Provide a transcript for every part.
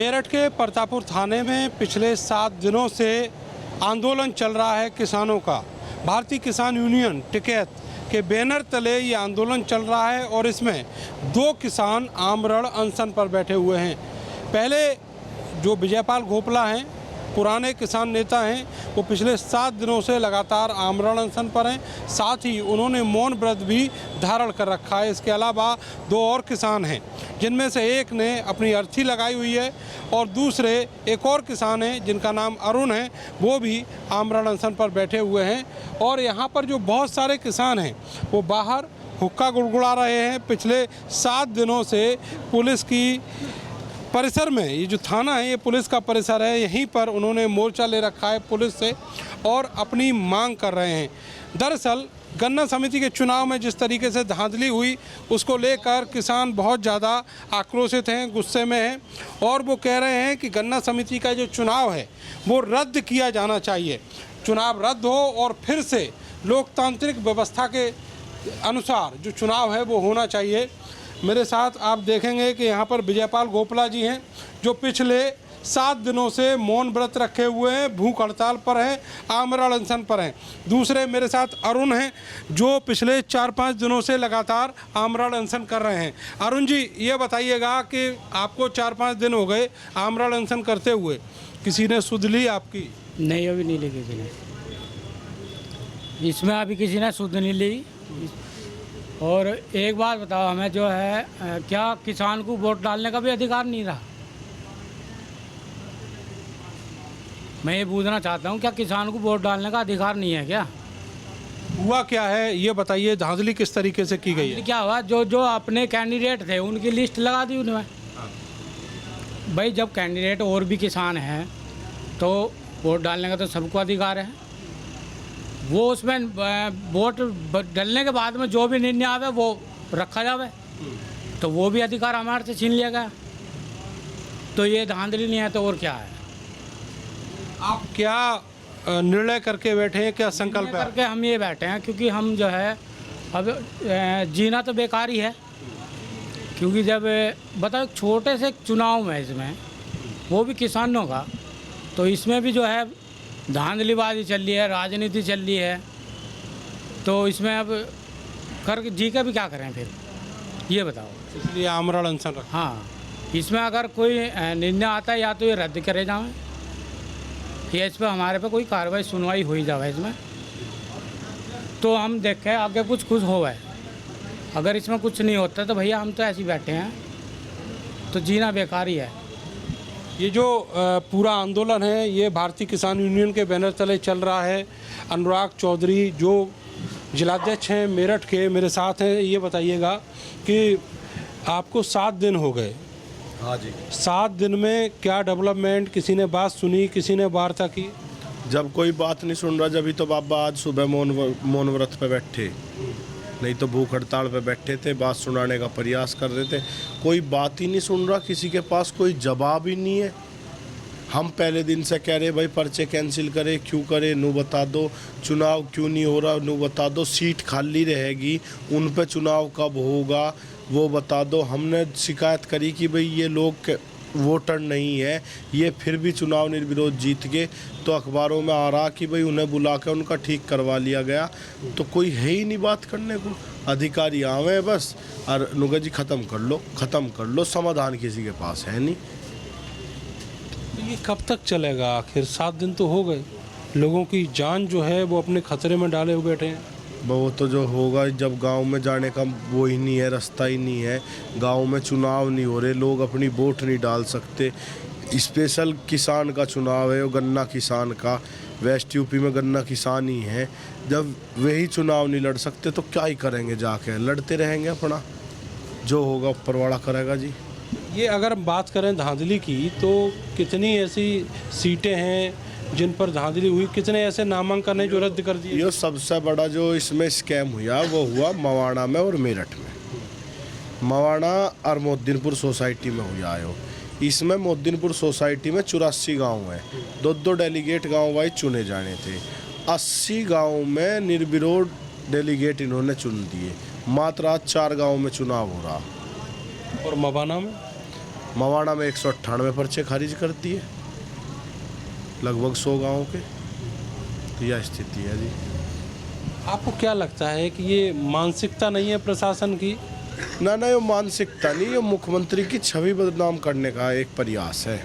मेरठ के प्रतापपुर थाने में पिछले 7 दिनों से आंदोलन चल रहा है किसानों का। भारतीय किसान यूनियन टिकैत के बैनर तले ये आंदोलन चल रहा है और इसमें 2 किसान आमरण अनशन पर बैठे हुए हैं। पहले जो विजयपाल घोपला हैं, पुराने किसान नेता हैं, वो पिछले 7 दिनों से लगातार आमरण अनशन पर हैं। साथ ही उन्होंने मौन व्रत भी धारण कर रखा है। इसके अलावा 2 और किसान हैं, जिनमें से एक ने अपनी अर्थी लगाई हुई है और दूसरे एक और किसान हैं जिनका नाम अरुण है, वो भी आमरण अनशन पर बैठे हुए हैं। और यहाँ पर जो बहुत सारे किसान हैं वो बाहर हुक्का गुड़गुड़ा रहे हैं। पिछले 7 दिनों से पुलिस की परिसर में, ये जो थाना है ये पुलिस का परिसर है, यहीं पर उन्होंने मोर्चा ले रखा है पुलिस से और अपनी मांग कर रहे हैं। दरअसल गन्ना समिति के चुनाव में जिस तरीके से धांधली हुई उसको लेकर किसान बहुत ज़्यादा आक्रोशित हैं, गुस्से में हैं और वो कह रहे हैं कि गन्ना समिति का जो चुनाव है वो रद्द किया जाना चाहिए। चुनाव रद्द हो और फिर से लोकतांत्रिक व्यवस्था के अनुसार जो चुनाव है वो होना चाहिए। मेरे साथ आप देखेंगे कि यहाँ पर विजयपाल घोपला जी हैं, जो पिछले 7 दिनों से मौन व्रत रखे हुए हैं, भूख हड़ताल पर हैं, आमरण अनशन पर हैं। दूसरे मेरे साथ अरुण हैं, जो पिछले 4-5 दिनों से लगातार आमरण अनशन कर रहे हैं। अरुण जी, ये बताइएगा कि आपको 4-5 दिन हो गए आमरण अनशन करते हुए, किसी ने सुध ली आपकी? नहीं, अभी नहीं ली किसी ने। इसमें अभी किसी ने सुध नहीं ली। और एक बात बताओ, हमें जो है क्या किसान को वोट डालने का भी अधिकार नहीं रहा? मैं ये पूछना चाहता हूँ, क्या किसान को वोट डालने का अधिकार नहीं है क्या? हुआ क्या है ये बताइए, धांधली किस तरीके से की गई है? क्या हुआ, जो अपने कैंडिडेट थे उनकी लिस्ट लगा दी उन्होंने। भाई, जब कैंडिडेट और भी किसान हैं तो वोट डालने का तो सबको अधिकार है। वो उसमें वोट डालने के बाद में जो भी निर्णय आवे वो रखा जावे, तो वो भी अधिकार हमारे से छीन लिया गया। तो ये धांधली नहीं है तो और क्या है? आप क्या निर्णय करके बैठे हैं, क्या संकल्प है करके हम ये बैठे हैं? क्योंकि हम जो है अब जीना तो बेकार ही है। क्योंकि जब बताओ छोटे से चुनाव में, इसमें वो भी किसानों का, तो इसमें भी जो है धांधलीबाजी चल रही है, राजनीति चल रही है। तो इसमें अब कर जी के भी क्या करें फिर, ये बताओ। इसलिए आमरण अनशन रखा। हाँ, इसमें अगर कोई निर्णय आता है या तो ये रद्द करे जाए या इस पर हमारे पे कोई कार्रवाई सुनवाई हो ही जाए इसमें, तो हम देखें आगे कुछ हो है। अगर इसमें कुछ नहीं होता तो भैया हम तो ऐसे ही बैठे हैं, तो जीना बेकार ही है। ये जो पूरा आंदोलन है ये भारतीय किसान यूनियन के बैनर तले चल रहा है। अनुराग चौधरी जो जिलाध्यक्ष हैं मेरठ के, मेरे साथ हैं। ये बताइएगा कि आपको 7 दिन हो गए। हाँ जी। 7 दिन में क्या डेवलपमेंट, किसी ने बात सुनी, किसी ने वार्ता की? जब कोई बात नहीं सुन रहा, जब तो बाबा आज सुबह मौन व्रत पे बैठे, नहीं तो भूख हड़ताल पे बैठे थे, बात सुनाने का प्रयास कर रहे थे। कोई बात ही नहीं सुन रहा, किसी के पास कोई जवाब ही नहीं है। हम पहले दिन से कह रहे भाई पर्चे कैंसिल करे, क्यों करे, नू बता दो। चुनाव क्यों नहीं हो रहा, नू बता दो। सीट खाली रहेगी, उन पे चुनाव कब होगा वो बता दो। हमने शिकायत करी कि भाई ये लोग वोटर नहीं है, ये फिर भी चुनाव निर्विरोध जीत गए, तो अखबारों में आ रहा कि भाई उन्हें बुला के उनका ठीक करवा लिया गया। तो कोई है ही नहीं बात करने को। अधिकारी आवे बस और नुगा जी ख़त्म कर लो, समाधान किसी के पास है नहीं। तो ये कब तक चलेगा आखिर? 7 दिन तो हो गए, लोगों की जान जो है वो अपने खतरे में डाले हुए बैठे हैं। वो तो जो होगा, जब गांव में जाने का वो ही नहीं है, रास्ता ही नहीं है। गांव में चुनाव नहीं हो रहे, लोग अपनी वोट नहीं डाल सकते। स्पेशल किसान का चुनाव है, वो गन्ना किसान का। वेस्ट यूपी में गन्ना किसान ही है। जब वही चुनाव नहीं लड़ सकते तो क्या ही करेंगे, जाके लड़ते रहेंगे अपना, जो होगा ऊपर वाला करेगा जी। ये अगर हम बात करें धांधली की, तो कितनी ऐसी सीटें हैं जिन पर धांधली हुई? कितने ऐसे नामांकन हैं जो रद्द कर दिए? ये सबसे बड़ा जो इसमें स्कैम हुआ वो हुआ मवाना में और मेरठ में। मवाना और मोहद्दीनपुर सोसाइटी में हुआ है। इसमें मोहद्दीनपुर सोसाइटी में 84 गांव हैं, 2 डेलीगेट गांव वाइज चुने जाने थे। 80 गांव में निर्विरोध डेलीगेट इन्होंने चुन दिए। मात्र आज 4 गांव में चुनाव हो रहा। और मवाना में मवाना में 198 पर्चे खारिज कर दिए, लगभग 100 गाँव के। तो यह स्थिति है जी। आपको क्या लगता है कि ये मानसिकता नहीं है प्रशासन की? ना ये मानसिकता नहीं, ये मुख्यमंत्री की छवि बदनाम करने का एक प्रयास है।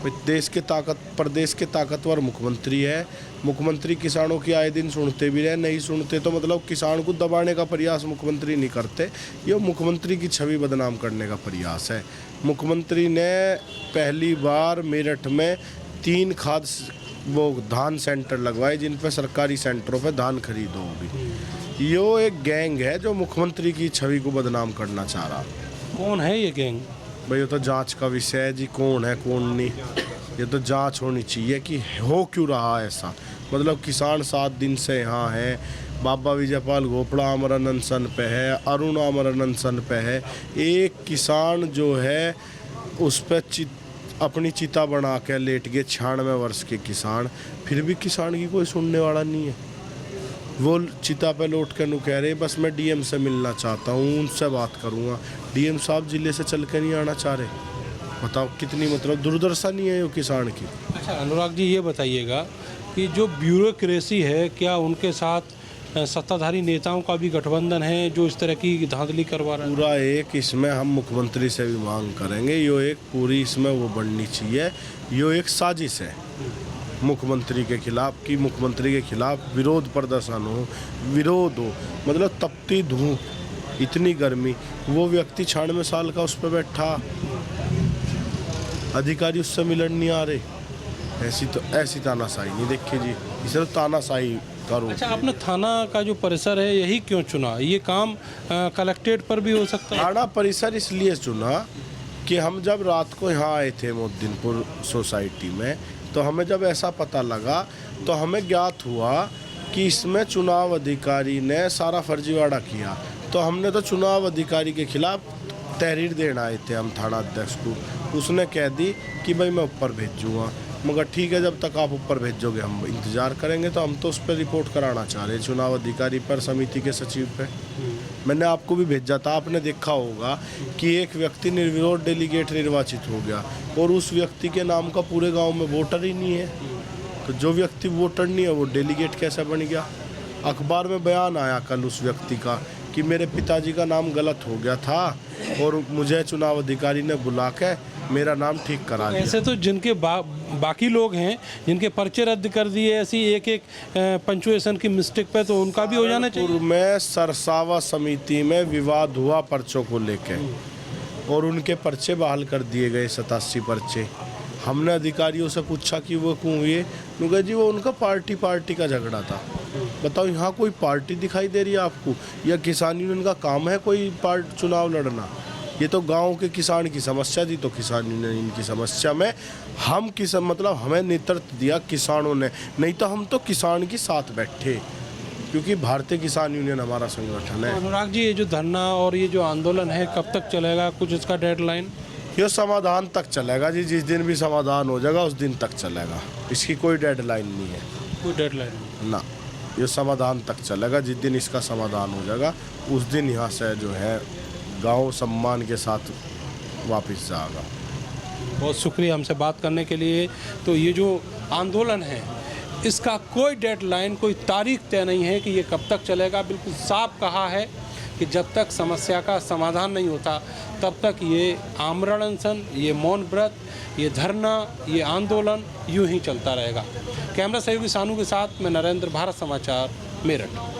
प्रदेश के ताकतवर मुख्यमंत्री है। मुख्यमंत्री किसानों की आए दिन सुनते भी रहे, नहीं सुनते तो मतलब किसान को दबाने का प्रयास मुख्यमंत्री नहीं करते। ये मुख्यमंत्री की छवि बदनाम करने का प्रयास है। मुख्यमंत्री ने पहली बार मेरठ में 3 धान सेंटर लगवाए, जिन पे सरकारी सेंटरों पे धान खरीद होगी। यो एक गैंग है जो मुख्यमंत्री की छवि को बदनाम करना चाह रहा। कौन है ये गैंग? भाई ये तो जांच का विषय है जी, कौन है कौन नहीं, ये तो जांच होनी चाहिए कि हो क्यों रहा है ऐसा। मतलब किसान 7 दिन से यहाँ है, बाबा विजयपाल घोपड़ा आमरण अनशन पे है, अरुण आमरण अनशन पे है। एक किसान जो है उस पर अपनी चिता बना के लेट गए, 96 वर्ष के किसान, फिर भी किसान की कोई सुनने वाला नहीं है। वो चिता पे लौट के नु कह रहे बस मैं डीएम से मिलना चाहता हूँ, उनसे बात करूँगा। डीएम साहब जिले से चल के नहीं आना चाह रहे। बताओ कितनी मतलब दुर्दशा नहीं है ये किसान की। अच्छा अनुराग जी, ये बताइएगा कि जो ब्यूरोक्रेसी है, क्या उनके साथ सत्ताधारी नेताओं का भी गठबंधन है जो इस तरह की धांधली करवा रहे हैं? पूरा एक इसमें हम मुख्यमंत्री से भी मांग करेंगे, यो एक पूरी इसमें वो बननी चाहिए। यो एक साजिश है मुख्यमंत्री के खिलाफ, कि मुख्यमंत्री के खिलाफ विरोध प्रदर्शन हो, विरोध हो। मतलब तपती धूप, इतनी गर्मी, वो व्यक्ति 96 साल का उस पर बैठा, अधिकारी उससे मिलन नहीं आ रहे। ऐसी तानाशाही नहीं देखी जी, इसे तो तानाशाही करो। अच्छा, आपने थाना का जो परिसर है यही क्यों चुना? ये काम कलेक्ट्रेट पर भी हो सकता है। थाना परिसर इसलिए चुना कि हम जब रात को यहाँ आए थे मोहद्दीनपुर सोसाइटी में, तो हमें जब ऐसा पता लगा तो हमें ज्ञात हुआ कि इसमें चुनाव अधिकारी ने सारा फर्जीवाड़ा किया। तो हमने तो चुनाव अधिकारी के खिलाफ तहरीर देना आए थे हम थाना अध्यक्ष को। उसने कह दी कि भाई मैं ऊपर भेजूँगा। मगर ठीक है, जब तक आप ऊपर भेजोगे हम इंतज़ार करेंगे। तो हम तो उस पर रिपोर्ट कराना चाह रहे हैं, चुनाव अधिकारी पर, समिति के सचिव पे। मैंने आपको भी भेजा था, आपने देखा होगा कि एक व्यक्ति निर्विरोध डेलीगेट निर्वाचित हो गया और उस व्यक्ति के नाम का पूरे गांव में वोटर ही नहीं है। तो जो व्यक्ति वोटर नहीं है वो डेलीगेट कैसे बन गया? अखबार में बयान आया कल उस व्यक्ति का कि मेरे पिताजी का नाम गलत हो गया था और मुझे चुनाव अधिकारी ने बुला के मेरा नाम ठीक करा दिया। ऐसे तो जिनके बाकी लोग हैं जिनके पर्चे रद्द कर दिए ऐसी एक पंचुएशन की मिस्टेक पे, तो उनका भी हो जाना चाहिए। में सरसावा समिति में विवाद हुआ पर्चों को लेके और उनके पर्चे बहाल कर दिए गए, 87 पर्चे। हमने अधिकारियों से पूछा कि वो क्यों हुए, क्योंकि जी वो उनका पार्टी का झगड़ा था। बताओ यहाँ कोई पार्टी दिखाई दे रही है आपको? या किसान यूनियन का काम है कोई चुनाव लड़ना? ये तो गांव के किसान की समस्या थी, तो किसान यूनियन की समस्या में हम मतलब हमें नेतृत्व दिया किसानों ने, नहीं तो हम तो किसान के साथ बैठे, क्योंकि भारतीय किसान यूनियन हमारा संगठन है। अनुराग जी, ये जो धरना और ये जो आंदोलन है कब तक चलेगा, कुछ इसका डेडलाइन? ये समाधान तक चलेगा जी, जिस दिन भी समाधान हो जाएगा उस दिन तक चलेगा, इसकी कोई डेडलाइन नहीं है। कोई डेडलाइन ना, ये समाधान तक चलेगा। जिस दिन इसका समाधान हो जाएगा उस दिन यहाँ से जो है गांव सम्मान के साथ वापस जाएगा। बहुत शुक्रिया हमसे बात करने के लिए। तो ये जो आंदोलन है इसका कोई डेडलाइन, कोई तारीख तय नहीं है कि ये कब तक चलेगा। बिल्कुल साफ कहा है कि जब तक समस्या का समाधान नहीं होता तब तक ये आमरण अनशन, ये मौन व्रत, ये धरना, ये आंदोलन यूं ही चलता रहेगा। कैमरा सहयोगी सानू के साथ मैं नरेंद्र, भारत समाचार, मेरठ।